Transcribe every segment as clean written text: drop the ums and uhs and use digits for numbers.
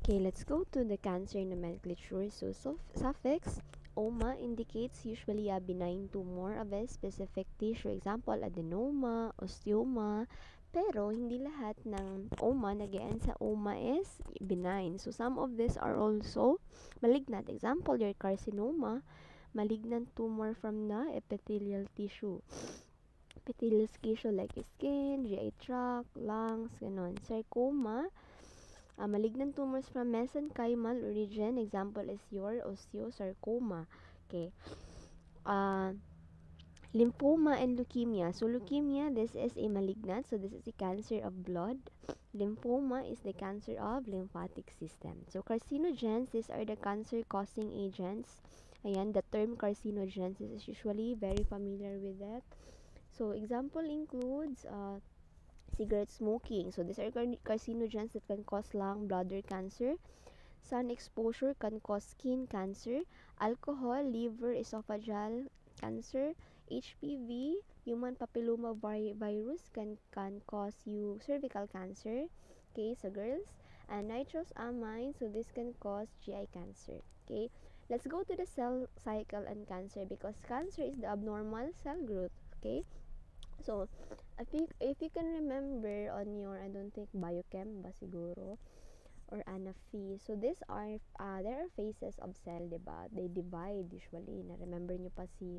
Okay, let's go to the cancer nomenclature. So, suffix oma indicates usually a benign tumor of a specific tissue. Example, adenoma, osteoma. Pero, hindi lahat ng oma nag-end sa oma is benign. So, some of these are also malignant. Example, your carcinoma, malignant tumor from the epithelial tissue. Epithelial tissue like skin, GI tract, lungs, ganon. Sarcoma, malignant tumors from mesenchymal origin. Example is your osteosarcoma. Okay. Lymphoma and leukemia. So leukemia, this is a malignant. So this is a cancer of blood. Lymphoma is the cancer of lymphatic system. So carcinogens, these are the cancer-causing agents. Ayan, the term carcinogens is usually very familiar with that. So example includes cigarette smoking. So these are carcinogens that can cause lung, bladder cancer. Sun exposure can cause skin cancer. Alcohol, liver, esophageal cancer. HPV, human papilloma virus, can cause you cervical cancer. Okay, so girls. And nitrous amine, so this can cause GI cancer. Okay, let's go to the cell cycle and cancer, because cancer is the abnormal cell growth. Okay, so if you can remember on your, I don't think biochem ba siguro, or ANAFI. So these are there are phases of cell, diba? They divide usually. Na remember nyo pa si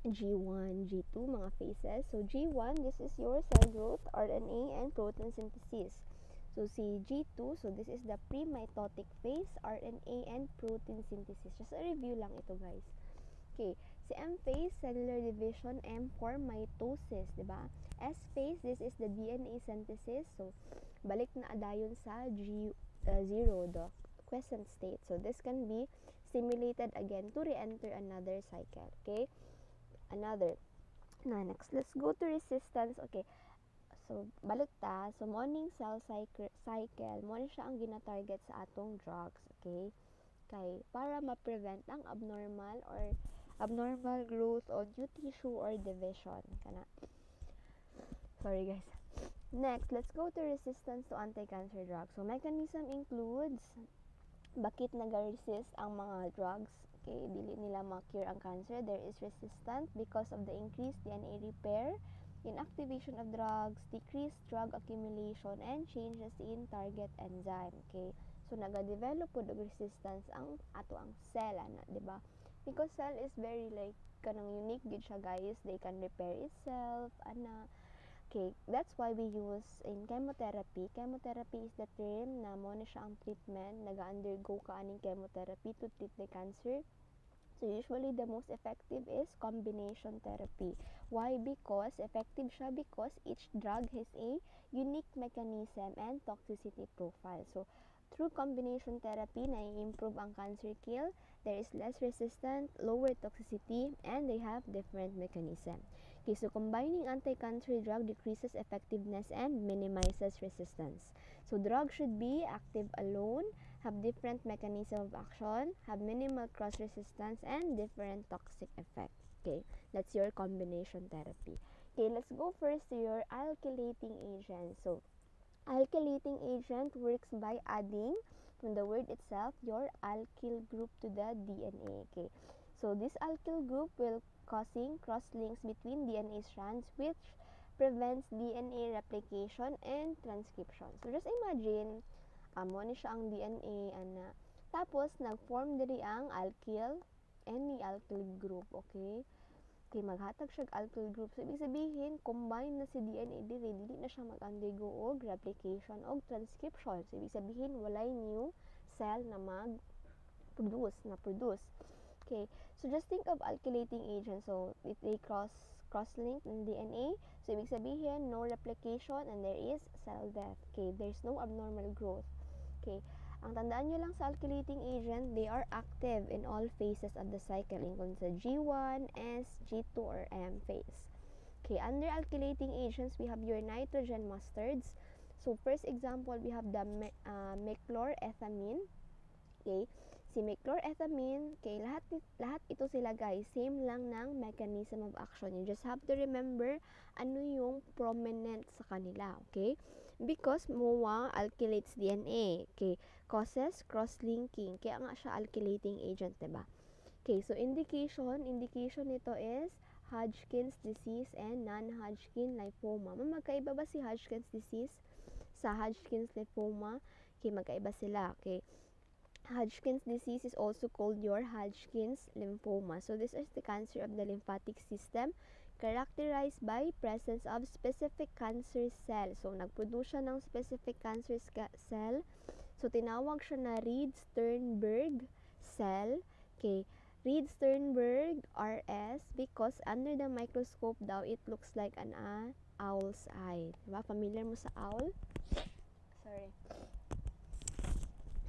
G1, G2, mga phases. So G1, this is your cell growth, RNA and protein synthesis. So si G2, so this is the pre-mitotic phase, RNA and protein synthesis. Just a review lang ito, guys. Okay, si M phase, cellular division. M4, mitosis, diba? S phase, this is the DNA synthesis. So, balik na adayon sa G0, the quiescent state. So, this can be stimulated again to re-enter another cycle. Okay? Another. Next, let's go to resistance. Okay. So, balik ta. So, morning cell cycle, mo na siya ang gina-target sa atong drugs. Okay? Kay, para ma-prevent ang abnormal growth of new tissue or division. Kana. Sorry, guys. Next, let's go to resistance to anti-cancer drugs. So, mechanism includes bakit nag-resist ang mga drugs. Okay, dili nila ma-cure ang cancer. There is resistance because of the increased DNA repair, inactivation of drugs, decreased drug accumulation, and changes in target enzyme. Okay, so naga-develop po og resistance ang ato ang cell, ana, di ba? Because cell is very like kanang unique gid siya, guys. They can repair itself, ana. Okay, that's why we use in chemotherapy. Chemotherapy is the term na mo na siya ang treatment. Naga-undergo ka aning chemotherapy to treat the cancer. So, usually, the most effective is combination therapy. Why? Because, effective siya because each drug has a unique mechanism and toxicity profile. So, through combination therapy, na-improve ang cancer kill. There is less resistant, lower toxicity, and they have different mechanism. Okay, so combining anti-cancer drug decreases effectiveness and minimizes resistance. So, drug should be active alone, have different mechanism of action, have minimal cross-resistance, and different toxic effect. Okay, that's your combination therapy. Okay, let's go first to your alkylating agent. So, alkylating agent works by adding, from the word itself, your alkyl group to the DNA. Okay, so this alkyl group will causing cross-links between DNA strands, which prevents DNA replication and transcription. So, just imagine, mo ni siya ang DNA, ana. Tapos, nag-form diri ang alkyl and ni alkyl group, okay? Okay, maghatag siya alkyl group. So, ibig sabihin, combine na si DNA diri, dili na siya mag-undergo og replication og transcription. So, ibig sabihin, walay new cell na produce. Okay, so just think of alkylating agent. So, if they cross-link in DNA, so ibig sabihin, no replication and there is cell death. Okay, there's no abnormal growth. Okay, ang tandaan nyo lang sa alkylating agent, they are active in all phases of the cycle, including sa G1, S, G2, or M phase. Okay, under alkylating agents, we have your nitrogen mustards. So, first example, we have the meclorethamine. Okay, si meclorethamine, okay, lahat ito sila, guys, same lang ng mechanism of action. You just have to remember ano yung prominent sa kanila, okay? Because MOA alkylates DNA. Okay, causes cross-linking. Kaya nga siya alkylating agent, diba? Okay, so indication nito is Hodgkin's disease and non-Hodgkin lymphoma. Magkaiba ba si Hodgkin's disease sa Hodgkin's lymphoma? Okay, magkaiba sila. Okay, Hodgkin's disease is also called your Hodgkin's lymphoma. So this is the cancer of the lymphatic system characterized by presence of specific cancer cell. So nagproduce siya ng specific cancer cell. So tinawag siya na Reed-Sternberg cell. Okay, Reed-Sternberg RS because under the microscope daw it looks like an owl's eye. Diba? Familiar mo sa owl?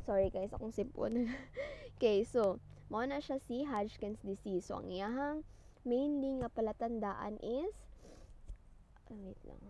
Sorry guys, akong sipon. Okay, so mao na siya si Hodgkin's disease. So ang iyahang mainly nga palatandaan is wait lang.